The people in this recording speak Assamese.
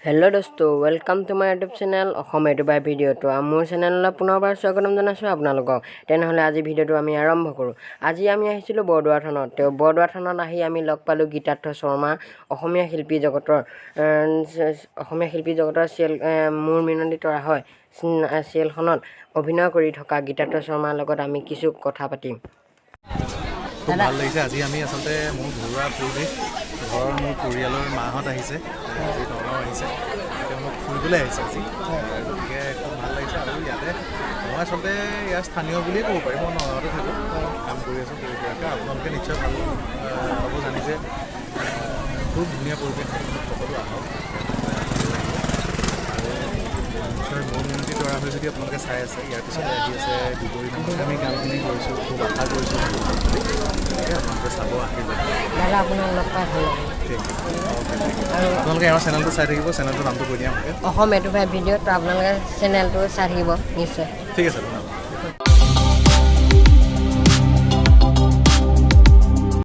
হেল্ল' দোস্তো welcome to my YouTube channel Assam YouTuber ভিডিঅ'টো মোৰ চেনেললৈ পুনৰবাৰ স্বাগতম জনাইছোঁ আপোনালোকক। তেনেহ'লে আজি ভিডিঅ'টো আমি আৰম্ভ কৰোঁ। আজি আমি আহিছিলোঁ বৰদোৱা থানত। বৰদোৱা থানত আহি আমি লগ পালোঁ গীতাৰ্থ শৰ্মা, অসমীয়া শিল্পী জগতৰ মূৰ মিনতি তৰা হয় চিৰিয়েলখনত অভিনয় কৰি থকা গীতাৰ্থ শৰ্মাৰ লগত আমি কিছু কথা পাতিম। খুব ভাল লাগিছে। আজি আমি আচলতে মোৰ ঘৰুৱা পৰিৱেশ, ঘৰৰ মোৰ পৰিয়ালৰ মাহঁত আহিছে, আজি নগাঁও আহিছে, তেওঁলোক ফুৰিবলৈ আহিছে আজি, গতিকে খুব ভাল লাগিছে। আৰু ইয়াতে মই আচলতে ইয়াৰ স্থানীয় বুলিয়ে ক'ব পাৰিম, মই নগাঁৱতে থাকোঁ, কাম কৰি আছোঁ সৰুকৈ। আপোনালোকে নিশ্চয় ভাল পাব, জানিছে খুব ধুনীয়া পৰিৱেশ, সকলো আহক নিশ্চয় মন মিনতি তৰা হৈ যদি আপোনালোকে চাই আছে। ইয়াৰ পিছতে আহি আছে দুবৰি নামত আমি কামখিনি কৰিছোঁ, খুব আশা কৰিছোঁ আপোনালোকে চাব আহিব। দাদা আপোনাক লগ পাই ভাল লাগিল। ঠিক আৰু আপোনালোকে আমাৰ চেনেলটো চাই থাকিব, চেনেলটোৰ নামটো কৈ দিয়া আমাকে। অসম ইউটিউবাৰ ভিডিঅ'টো আপোনালোকে চেনেলটো চাই থাকিব নিশ্চয়। ঠিক আছে।